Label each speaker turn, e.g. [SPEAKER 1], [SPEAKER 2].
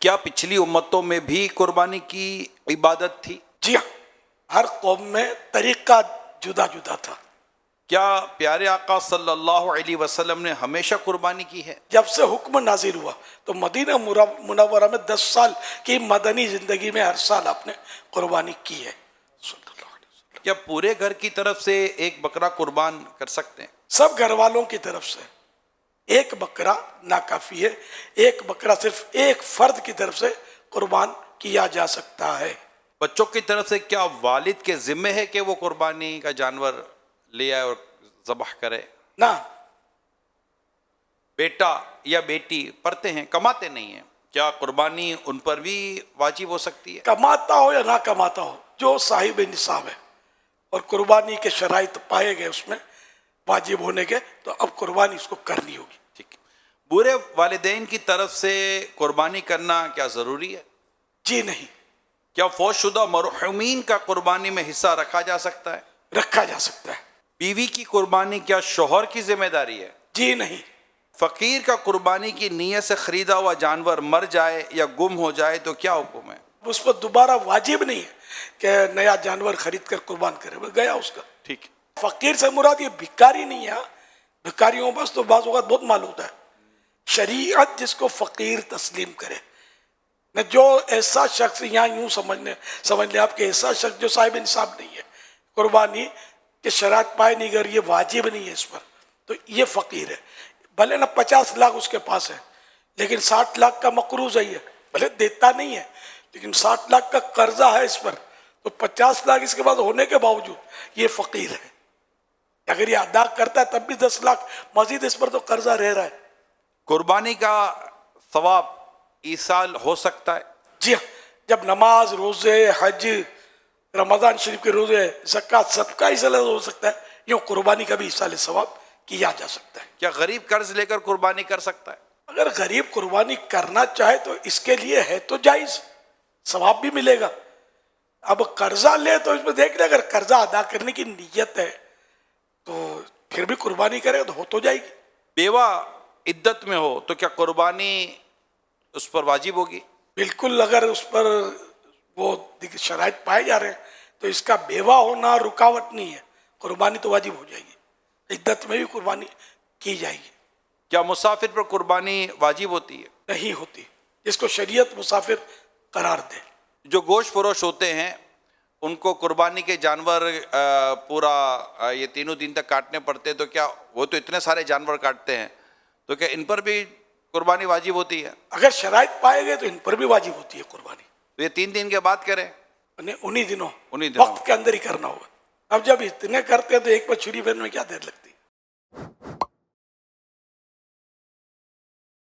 [SPEAKER 1] کیا پچھلی امتوں میں بھی قربانی کی عبادت تھی؟
[SPEAKER 2] جی ہاں، ہر قوم میں طریقہ جدا جدا تھا.
[SPEAKER 1] کیا پیارے آقا صلی اللہ علیہ وسلم نے ہمیشہ قربانی کی ہے؟
[SPEAKER 2] جب سے حکم نازل ہوا تو مدینہ منورہ میں 10 سال کی مدنی زندگی میں ہر سال آپ نے قربانی کی ہے. صلی اللہ علیہ وسلم.
[SPEAKER 1] کیا پورے گھر کی طرف سے ایک بکرا قربان کر سکتے ہیں؟
[SPEAKER 2] سب گھر والوں کی طرف سے ایک بکرا ناکافی ہے. ایک بکرا صرف ایک فرد کی طرف سے قربان کیا جا سکتا ہے.
[SPEAKER 1] بچوں کی طرف سے کیا والد کے ذمہ ہے کہ وہ قربانی کا جانور لے آئے اور ذبح کرے؟
[SPEAKER 2] نہ،
[SPEAKER 1] بیٹا یا بیٹی پڑھتے ہیں، کماتے نہیں ہیں، کیا قربانی ان پر بھی واجب ہو سکتی ہے؟
[SPEAKER 2] کماتا ہو یا نہ کماتا ہو، جو صاحب نصاب ہے اور قربانی کے شرائط پائے گئے اس میں واجب ہونے کے، تو اب قربانی اس کو کرنی ہوگی.
[SPEAKER 1] ٹھیک ہے. برے والدین کی طرف سے قربانی کرنا کیا ضروری ہے؟
[SPEAKER 2] جی نہیں،
[SPEAKER 1] کیا فوت شدہ مرحومین کا قربانی میں حصہ رکھا جا سکتا ہے؟
[SPEAKER 2] رکھا جا سکتا ہے.
[SPEAKER 1] بیوی کی قربانی کیا شوہر کی ذمہ داری ہے؟
[SPEAKER 2] جی نہیں.
[SPEAKER 1] فقیر کا قربانی کی نیت سے خریدا ہوا جانور مر جائے یا گم ہو جائے تو کیا حکم ہے؟
[SPEAKER 2] اس پر دوبارہ واجب نہیں ہے کہ نیا جانور خرید کر قربان کرے، وہ گیا اس کا.
[SPEAKER 1] ٹھیک ہے.
[SPEAKER 2] فقیر سے مراد یہ بھکاری نہیں ہے. بھکاریوں بس تو بعض اوقات بہت مال ہوتا ہے. شریعت جس کو فقیر تسلیم کرے، نہ جو ایسا شخص، یہاں یوں سمجھ لیں آپ کہ ایسا شخص جو صاحب نصاب نہیں ہے، قربانی کے شرائط پائے نہیں گر، یہ واجب نہیں ہے اس پر، تو یہ فقیر ہے. بھلے نہ 50 لاکھ اس کے پاس ہے لیکن 60 لاکھ کا مقروض ہے، یہ بھلے دیتا نہیں ہے لیکن 60 لاکھ کا قرضہ ہے اس پر، تو 50 لاکھ اس کے بعد ہونے کے باوجود یہ فقیر ہے. اگر یہ ادا کرتا ہے تب بھی 10 لاکھ مزید اس پر تو قرضہ رہ رہا ہے.
[SPEAKER 1] قربانی کا ثواب ایصال ہو سکتا ہے؟
[SPEAKER 2] جی ہاں، جب نماز، روزے، حج، رمضان شریف کے روزے، زکوٰۃ، صدقہ ایصال ہو سکتا ہے، یوں قربانی کا بھی ایصال ثواب کیا جا سکتا ہے.
[SPEAKER 1] کیا غریب قرض لے کر قربانی کر سکتا ہے؟
[SPEAKER 2] اگر غریب قربانی کرنا چاہے تو اس کے لیے ہے تو جائز، ثواب بھی ملے گا. اب قرضہ لے تو اس میں دیکھ لیں، اگر قرضہ ادا کرنے کی نیت ہے تو پھر بھی قربانی کرے تو ہو تو جائے گی.
[SPEAKER 1] بیوہ عدت میں ہو تو کیا قربانی اس پر واجب ہوگی؟
[SPEAKER 2] بالکل، اگر اس پر وہ شرائط پائے جا رہے ہیں تو اس کا بیوہ ہونا رکاوٹ نہیں ہے، قربانی تو واجب ہو جائے گی. عدت میں بھی قربانی کی جائے گی.
[SPEAKER 1] کیا مسافر پر قربانی واجب ہوتی ہے؟
[SPEAKER 2] نہیں ہوتی، جس کو شریعت مسافر قرار دے.
[SPEAKER 1] جو گوشت فروش ہوتے ہیں ان کو قربانی کے جانور پورا یہ 3 دن تک کاٹنے پڑتے، تو کیا وہ تو اتنے سارے جانور کاٹتے ہیں، تو کیا ان پر بھی قربانی واجب ہوتی ہے؟
[SPEAKER 2] اگر شرائط پائے گئے تو ان پر بھی واجب ہوتی ہے قربانی.
[SPEAKER 1] تو یہ 3 دن کے بعد کریں؟
[SPEAKER 2] انہیں دنوں
[SPEAKER 1] انہی دنوں
[SPEAKER 2] وقت کے اندر ہی کرنا ہوگا. اب جب اتنے کرتے ہیں تو ایک پر چھری پھیرنے میں کیا دیر لگتی ہے؟